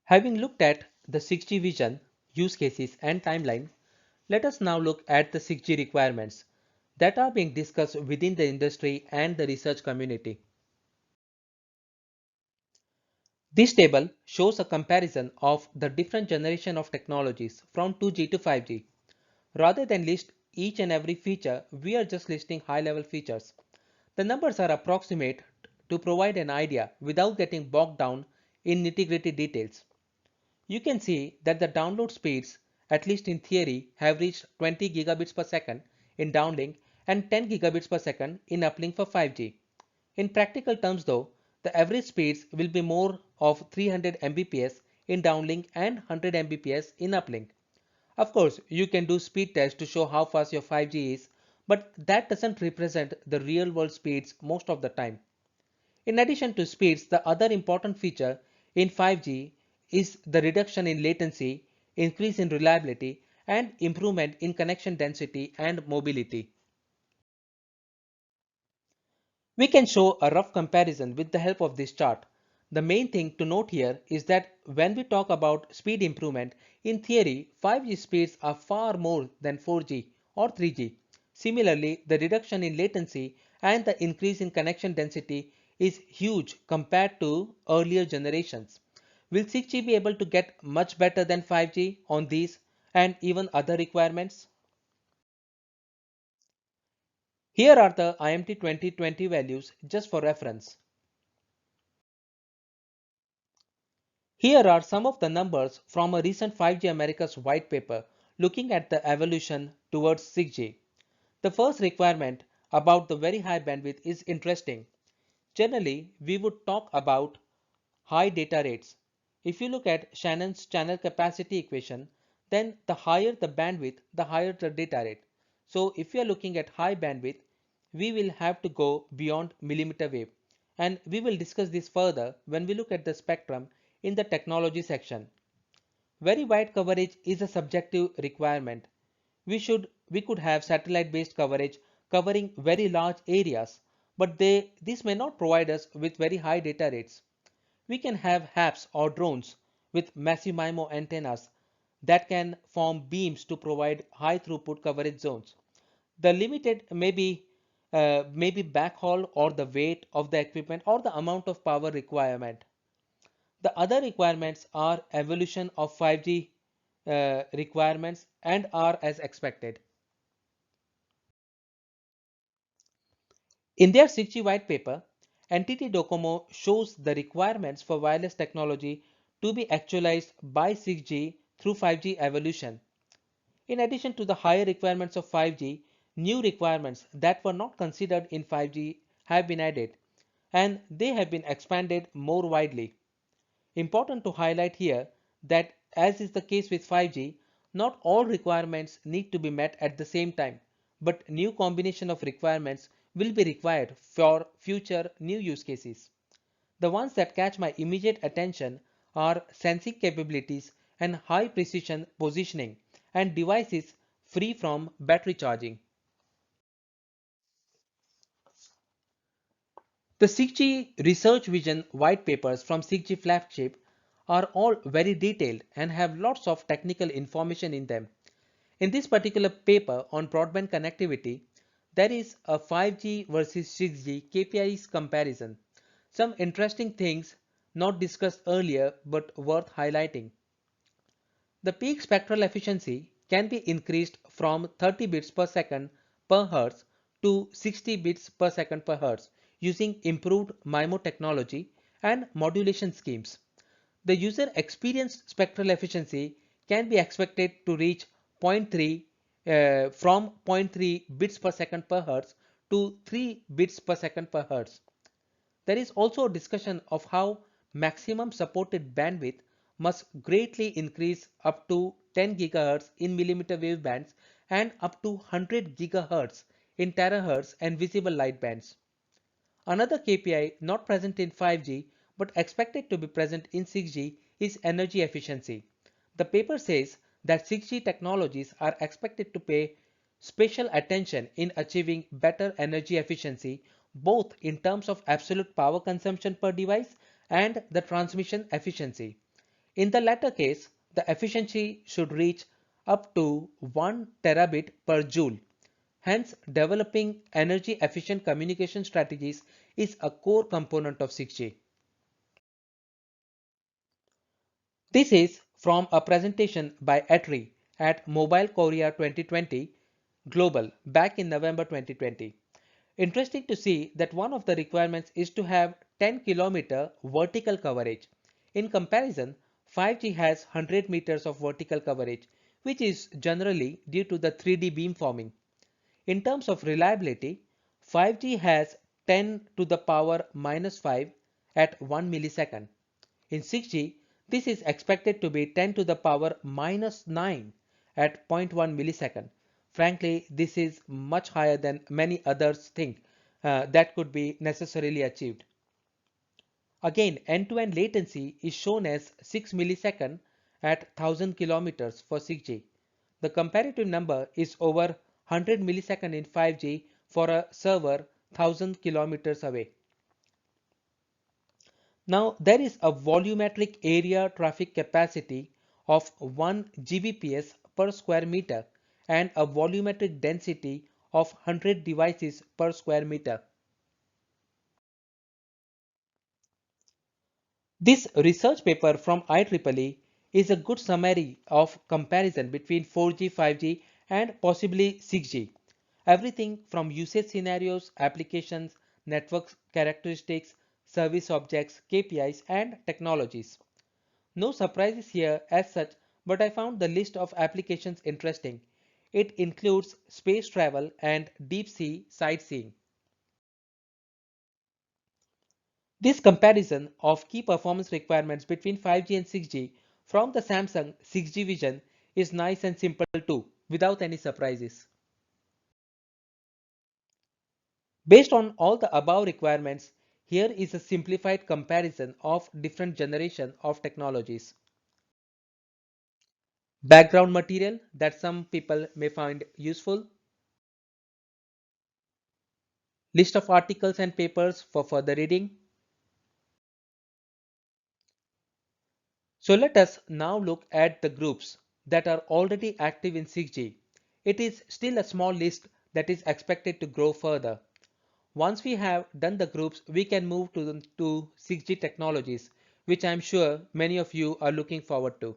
Having looked at the 6G vision, use cases and timeline, let us now look at the 6G requirements that are being discussed within the industry and the research community. This table shows a comparison of the different generation of technologies from 2G to 5G. Rather than list each and every feature, we are just listing high-level features. The numbers are approximate to provide an idea without getting bogged down in nitty-gritty details. You can see that the download speeds, at least in theory, have reached 20 gigabits per second in downlink and 10 gigabits per second in uplink for 5G. In practical terms though, the average speeds will be more of 300 Mbps in downlink and 100 Mbps in uplink. Of course, you can do speed tests to show how fast your 5G is, but that doesn't represent the real world speeds most of the time. In addition to speeds, the other important feature in 5G is the reduction in latency, increase in reliability, and improvement in connection density and mobility. We can show a rough comparison with the help of this chart. The main thing to note here is that when we talk about speed improvement, in theory, 5G speeds are far more than 4G or 3G. Similarly, the reduction in latency and the increase in connection density is huge compared to earlier generations. Will 6G be able to get much better than 5G on these and even other requirements? Here are the IMT 2020 values just for reference. Here are some of the numbers from a recent 5G America's white paper looking at the evolution towards 6G. The first requirement about the very high bandwidth is interesting. Generally, we would talk about high data rates. If you look at Shannon's channel capacity equation, then the higher the bandwidth, the higher the data rate. So if we are looking at high bandwidth, we will have to go beyond millimeter wave. And we will discuss this further when we look at the spectrum in the technology section. Very wide coverage is a subjective requirement. We could have satellite based coverage covering very large areas, but this may not provide us with very high data rates. We can have HAPS or drones with massive MIMO antennas that can form beams to provide high throughput coverage zones. The limited maybe backhaul or the weight of the equipment or the amount of power requirement. The other requirements are evolution of 5G requirements and are as expected. In their 6G white paper, NTT Docomo shows the requirements for wireless technology to be actualized by 6G through 5G evolution. In addition to the higher requirements of 5G, new requirements that were not considered in 5G have been added, and they have been expanded more widely. Important to highlight here that as is the case with 5G, not all requirements need to be met at the same time, but new combination of requirements will be required for future new use cases. The ones that catch my immediate attention are sensing capabilities and high precision positioning and devices free from battery charging. The 6G Research Vision white papers from 6G flagship are all very detailed and have lots of technical information in them. In this particular paper on broadband connectivity, there is a 5G versus 6G KPIs comparison. Some interesting things not discussed earlier but worth highlighting. The peak spectral efficiency can be increased from 30 bits per second per hertz to 60 bits per second per hertz using improved MIMO technology and modulation schemes. The user experience spectral efficiency can be expected to reach zero point 0.3 from zero point 0.3 bits per second per hertz to 3 bits per second per hertz. There is also a discussion of how maximum supported bandwidth must greatly increase up to 10 GHz in millimeter wave bands and up to 100 GHz in terahertz and visible light bands. Another KPI not present in 5G but expected to be present in 6G is energy efficiency. The paper says that 6G technologies are expected to pay special attention in achieving better energy efficiency both in terms of absolute power consumption per device and the transmission efficiency. In the latter case, the efficiency should reach up to 1 terabit per joule. Hence, developing energy efficient communication strategies is a core component of 6G. This is from a presentation by Atri at Mobile Korea 2020 Global back in November 2020. Interesting to see that one of the requirements is to have 10-kilometer vertical coverage. In comparison, 5G has 100 meters of vertical coverage, which is generally due to the 3D beamforming. In terms of reliability, 5G has 10 to the power minus 5 at 1 millisecond. In 6G, this is expected to be 10 to the power minus 9 at zero point 0.1 millisecond. Frankly, this is much higher than many others think that could be necessarily achieved. Again, end-to-end latency is shown as 6 millisecond at 1000 kilometers for 6G. The comparative number is over 100 millisecond in 5G for a server 1000 kilometers away. Now there is a volumetric area traffic capacity of 1 Gbps per square meter and a volumetric density of 100 devices per square meter. This research paper from IEEE is a good summary of comparison between 4G, 5G and possibly 6G. Everything from usage scenarios, applications, network characteristics, service objects, KPIs and technologies. No surprises here as such, but I found the list of applications interesting. It includes space travel and deep sea sightseeing. This comparison of key performance requirements between 5G and 6G from the Samsung 6G Vision is nice and simple too, without any surprises. Based on all the above requirements, here is a simplified comparison of different generation of technologies. Background material that some people may find useful. List of articles and papers for further reading. So let us now look at the groups that are already active in 6G. It is still a small list that is expected to grow further. Once we have done the groups, we can move to 6G technologies, which I am sure many of you are looking forward to.